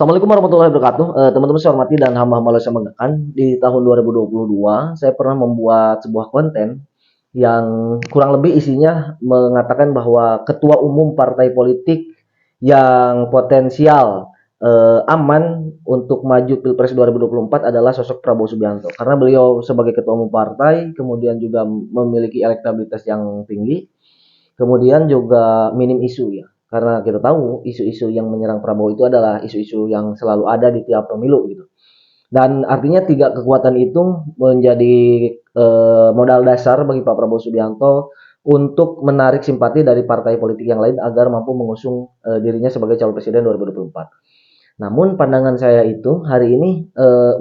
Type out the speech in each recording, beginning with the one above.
Assalamualaikum warahmatullahi wabarakatuh. Teman-teman saya hormati dan hamba-hamba Allah yang banggakan. Di tahun 2022, saya pernah membuat sebuah konten yang kurang lebih isinya mengatakan bahwa ketua umum partai politik yang potensial aman untuk maju Pilpres 2024 adalah sosok Prabowo Subianto. Karena beliau sebagai ketua umum partai, kemudian juga memiliki elektabilitas yang tinggi, kemudian juga minim isu ya. Karena kita tahu isu-isu yang menyerang Prabowo itu adalah isu-isu yang selalu ada di tiap pemilu gitu. Dan artinya tiga kekuatan itu menjadi modal dasar bagi Pak Prabowo Subianto untuk menarik simpati dari partai politik yang lain agar mampu mengusung dirinya sebagai calon presiden 2024. Namun pandangan saya itu hari ini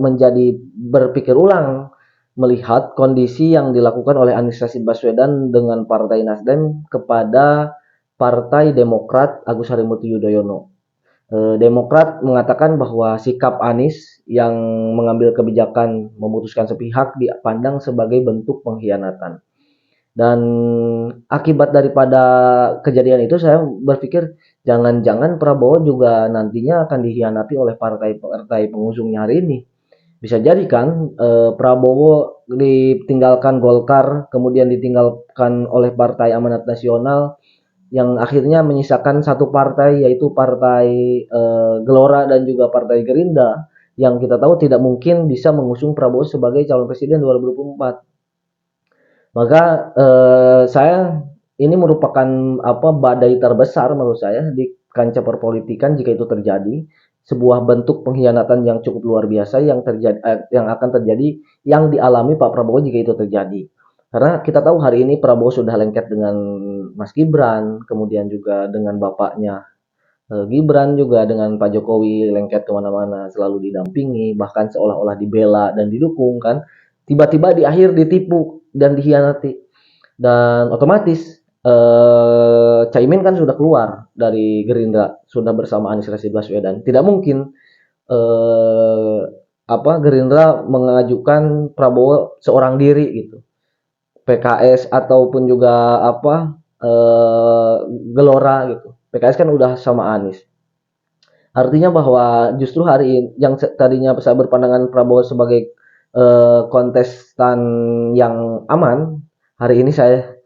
menjadi berpikir ulang melihat kondisi yang dilakukan oleh Anies Rashid Baswedan dengan Partai Nasdem kepada Partai Demokrat Agus Harimurti Yudhoyono. Demokrat mengatakan bahwa sikap Anies yang mengambil kebijakan memutuskan sepihak dipandang sebagai bentuk pengkhianatan. Dan akibat daripada kejadian itu saya berpikir jangan-jangan Prabowo juga nantinya akan dikhianati oleh partai-partai pengusungnya hari ini. Bisa jadi kan Prabowo ditinggalkan Golkar, kemudian ditinggalkan oleh Partai Amanat Nasional yang akhirnya menyisakan satu partai yaitu Partai Gelora dan juga Partai Gerindra yang kita tahu tidak mungkin bisa mengusung Prabowo sebagai calon presiden 2024. Maka saya ini merupakan badai terbesar menurut saya di kancah perpolitikan jika itu terjadi, sebuah bentuk pengkhianatan yang cukup luar biasa yang terjadi yang akan terjadi yang dialami Pak Prabowo jika itu terjadi. Karena kita tahu hari ini Prabowo sudah lengket dengan Mas Gibran, kemudian juga dengan bapaknya Gibran juga dengan Pak Jokowi lengket kemana-mana, selalu didampingi, bahkan seolah-olah dibela dan didukung kan. Tiba-tiba di akhir ditipu dan dikhianati. Dan otomatis Caimin kan sudah keluar dari Gerindra, sudah bersama Anies Rashid Baswedan. Tidak mungkin eh, Gerindra mengajukan Prabowo seorang diri gitu. PKS ataupun juga Gelora gitu. PKS kan udah sama Anies. Artinya bahwa justru hari ini yang tadinya saya berpandangan Prabowo sebagai kontestan yang aman, hari ini saya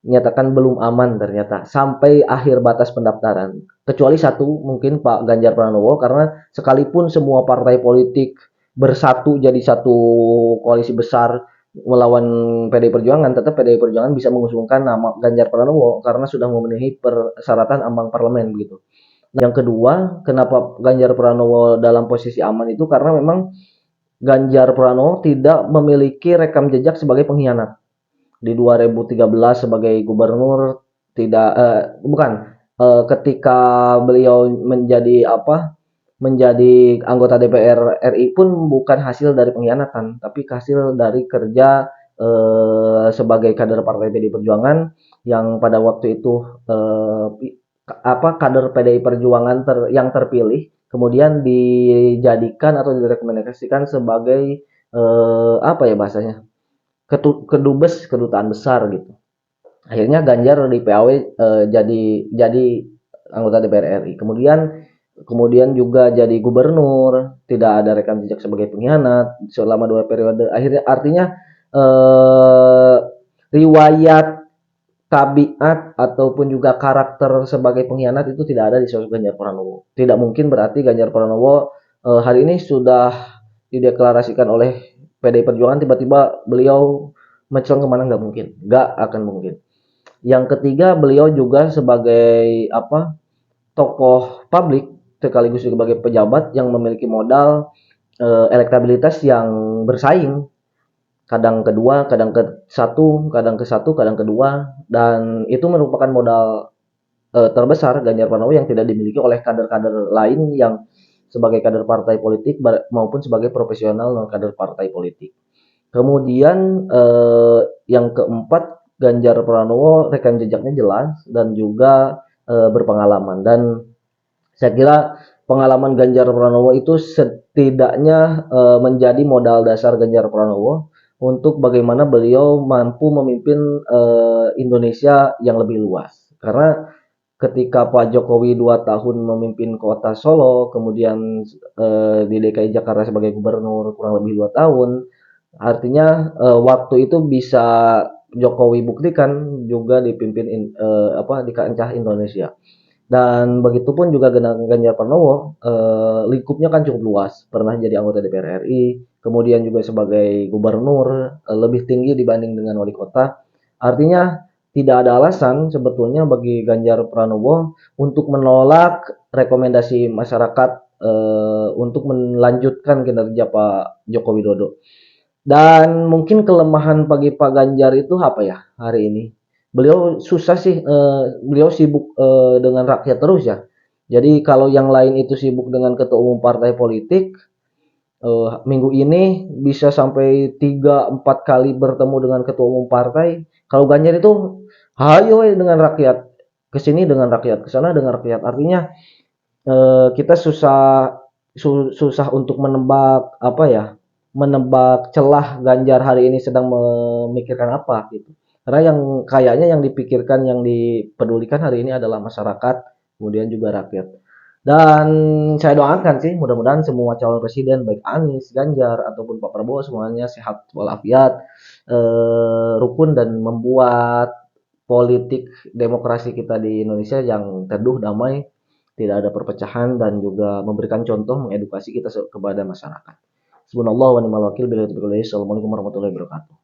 nyatakan belum aman ternyata sampai akhir batas pendaftaran. Kecuali satu mungkin Pak Ganjar Pranowo karena sekalipun semua partai politik bersatu jadi satu koalisi besar melawan PDI Perjuangan, tetap PDI Perjuangan bisa mengusungkan nama Ganjar Pranowo karena sudah memenuhi persyaratan ambang parlemen begitu. Yang kedua, kenapa Ganjar Pranowo dalam posisi aman itu karena memang Ganjar Pranowo tidak memiliki rekam jejak sebagai pengkhianat. Di 2013 sebagai gubernur tidak bukan ketika beliau menjadi anggota DPR RI pun bukan hasil dari pengkhianatan, tapi hasil dari kerja sebagai kader Partai PDI Perjuangan yang pada waktu itu kader PDI Perjuangan yang terpilih kemudian dijadikan atau direkomendasikan sebagai bahasanya kedubes kedutaan besar gitu. Akhirnya Ganjar di PAW jadi anggota DPR RI. Kemudian juga jadi gubernur, tidak ada rekam jejak sebagai pengkhianat selama 2 periode. Akhirnya artinya eh, riwayat tabiat ataupun juga karakter sebagai pengkhianat itu tidak ada di sosok Ganjar Pranowo. Tidak mungkin berarti Ganjar Pranowo hari ini sudah dideklarasikan oleh PDI Perjuangan tiba-tiba beliau menceleng kemana, nggak mungkin, nggak akan mungkin. Yang ketiga, beliau juga sebagai tokoh publik sekaligus sebagai pejabat yang memiliki modal elektabilitas yang bersaing, kadang kedua, kadang ke satu, kadang kedua, dan itu merupakan modal terbesar Ganjar Pranowo yang tidak dimiliki oleh kader-kader lain yang sebagai kader partai politik maupun sebagai profesional non kader partai politik. Kemudian yang keempat, Ganjar Pranowo rekam jejaknya jelas dan juga berpengalaman, dan saya kira pengalaman Ganjar Pranowo itu setidaknya menjadi modal dasar Ganjar Pranowo untuk bagaimana beliau mampu memimpin Indonesia yang lebih luas. Karena ketika Pak Jokowi 2 tahun memimpin kota Solo, kemudian di DKI Jakarta sebagai gubernur kurang lebih 2 tahun, artinya waktu itu bisa Jokowi buktikan juga dipimpin di kancah Indonesia. Dan begitupun juga Ganjar Pranowo, lingkupnya kan cukup luas, pernah jadi anggota DPR RI, kemudian juga sebagai gubernur, lebih tinggi dibanding dengan wali kota. Artinya tidak ada alasan sebetulnya bagi Ganjar Pranowo untuk menolak rekomendasi masyarakat untuk melanjutkan kinerja Pak Joko Widodo. Dan mungkin kelemahan bagi Pak Ganjar itu apa ya hari ini? Beliau susah sih, beliau sibuk dengan rakyat terus ya. Jadi kalau yang lain itu sibuk dengan ketua umum partai politik, minggu ini bisa sampai 3 4 kali bertemu dengan ketua umum partai. Kalau Ganjar itu hayo dengan rakyat, ke sini dengan rakyat, ke sana dengan rakyat. Artinya kita susah untuk menebak apa ya, menebak celah Ganjar hari ini sedang memikirkan apa gitu. Karena yang kayaknya yang dipikirkan, yang dipedulikan hari ini adalah masyarakat, kemudian juga rakyat. Dan saya doakan sih mudah-mudahan semua calon presiden baik Anies, Ganjar ataupun Pak Prabowo semuanya sehat walafiat, rukun dan membuat politik demokrasi kita di Indonesia yang teduh, damai, tidak ada perpecahan dan juga memberikan contoh mengedukasi kita kepada masyarakat. Subhanallah wa ni'mal wakil. Assalamualaikum warahmatullahi wabarakatuh.